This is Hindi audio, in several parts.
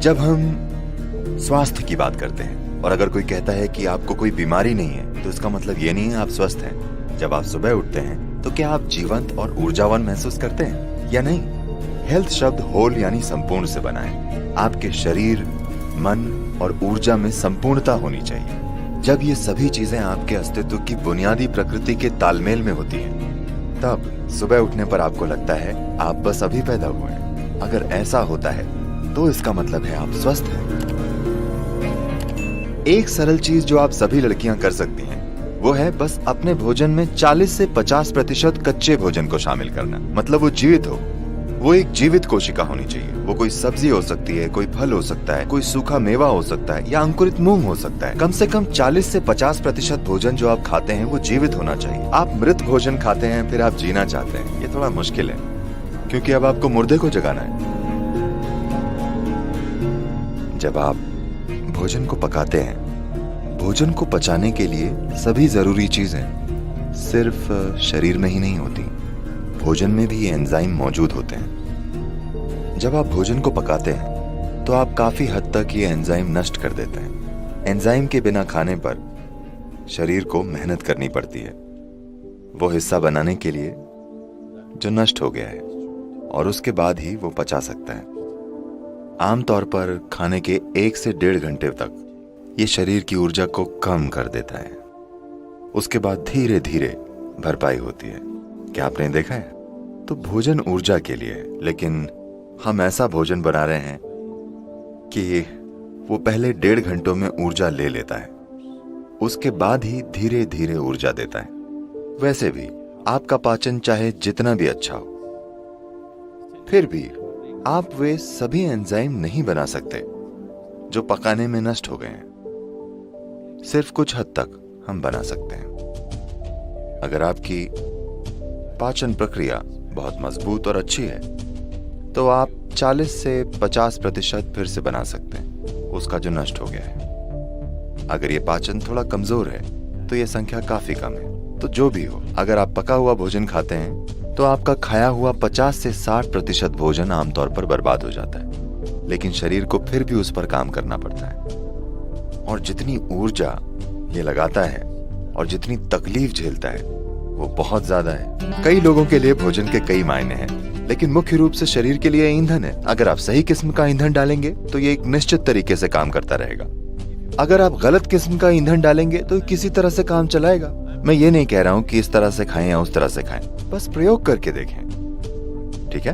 जब हम स्वास्थ्य की बात करते हैं और अगर कोई कहता है कि आपको कोई बीमारी नहीं है तो इसका मतलब ये नहीं है आप स्वस्थ हैं। जब आप सुबह उठते हैं तो क्या आप जीवंत और ऊर्जावान महसूस करते हैं या नहीं? हेल्थ शब्द होल यानी संपूर्ण से बना है। आपके शरीर, मन और ऊर्जा में संपूर्णता होनी चाहिए। जब ये सभी चीजें आपके अस्तित्व की बुनियादी प्रकृति के तालमेल में होती हैं, तब सुबह उठने पर आपको लगता है आप बस अभी पैदा हुए हैं। अगर ऐसा होता है तो इसका मतलब है आप स्वस्थ हैं। एक सरल चीज जो आप सभी लड़कियां कर सकती हैं वो है बस अपने भोजन में 40 से 50% कच्चे भोजन को शामिल करना। मतलब वो जीवित हो, वो एक जीवित कोशिका होनी चाहिए। वो कोई सब्जी हो सकती है, कोई फल हो सकता है, कोई सूखा मेवा हो सकता है या अंकुरित मूंग हो सकता है। कम से कम 40 से 50% भोजन जो आप खाते हैं वो जीवित होना चाहिए। आप मृत भोजन खाते हैं फिर आप जीना चाहते हैं, ये थोड़ा मुश्किल है क्योंकि अब आपको मुर्दे को जगाना है। जब आप भोजन को पकाते हैं, भोजन को पचाने के लिए सभी जरूरी चीजें सिर्फ शरीर में ही नहीं होती, भोजन में भी एंजाइम मौजूद होते हैं। जब आप भोजन को पकाते हैं तो आप काफी हद तक ये एंजाइम नष्ट कर देते हैं। एंजाइम के बिना खाने पर शरीर को मेहनत करनी पड़ती है वो हिस्सा बनाने के लिए जो नष्ट हो गया है, और उसके बाद ही वो पचा सकता है। आमतौर पर खाने के 1 से 1.5 घंटे तक ये शरीर की ऊर्जा को कम कर देता है। उसके बाद धीरे धीरे भरपाई होती है। क्या आपने देखा है? तो भोजन ऊर्जा के लिए है, लेकिन हम ऐसा भोजन बना रहे हैं कि वो पहले 1.5 घंटों में ऊर्जा ले लेता है, उसके बाद ही धीरे धीरे ऊर्जा देता है। वैसे भी आपका पाचन चाहे जितना भी अच्छा हो, फिर भी आप वे सभी एंजाइम नहीं बना सकते जो पकाने में नष्ट हो गए हैं। सिर्फ कुछ हद तक हम बना सकते हैं। अगर आपकी पाचन प्रक्रिया बहुत मजबूत और अच्छी है तो आप 40 से 50% फिर से बना सकते हैं उसका जो नष्ट हो गया है। अगर ये पाचन थोड़ा कमजोर है तो ये संख्या काफी कम है। तो जो भी हो, अगर आप पका हुआ भोजन खाते हैं तो आपका खाया हुआ 50 से 60% भोजन आमतौर पर बर्बाद हो जाता है, लेकिन शरीर को फिर भी उस पर काम करना पड़ता है। और जितनी ऊर्जा ये लगाता है और जितनी तकलीफ झेलता है वो बहुत ज्यादा है। कई लोगों के लिए भोजन के कई मायने हैं, लेकिन मुख्य रूप से शरीर के लिए ईंधन है। अगर आप सही किस्म का ईंधन डालेंगे तो ये एक निश्चित तरीके से काम करता रहेगा। अगर आप गलत किस्म का ईंधन डालेंगे तो किसी तरह से काम चलाएगा। मैं ये नहीं कह रहा हूँ कि इस तरह से खाएं या उस तरह से खाएं, बस प्रयोग करके देखें। ठीक है,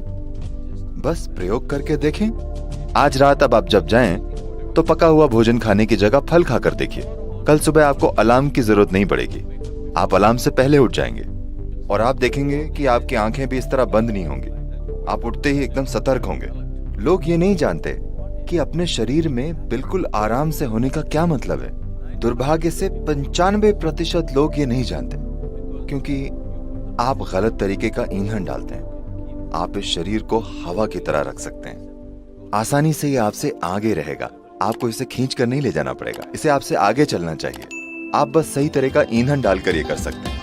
बस प्रयोग करके देखें। आज रात अब आप जब जाएं तो पका हुआ भोजन खाने की जगह फल खाकर देखिए। कल सुबह आपको अलार्म की जरूरत नहीं पड़ेगी, आप अलार्म से पहले उठ जाएंगे और आप देखेंगे कि आपकी आंखें भी इस तरह बंद नहीं होंगी। आप उठते ही एकदम सतर्क होंगे। लोग ये नहीं जानते कि अपने शरीर में बिल्कुल आराम से होने का क्या मतलब है। दुर्भाग्य से 95% लोग ये नहीं जानते क्योंकि आप गलत तरीके का ईंधन डालते हैं। आप इस शरीर को हवा की तरह रख सकते हैं। आसानी से ये आपसे आगे रहेगा। आपको इसे खींच कर नहीं ले जाना पड़ेगा, इसे आपसे आगे चलना चाहिए। आप बस सही तरह का ईंधन डालकर ये कर सकते हैं।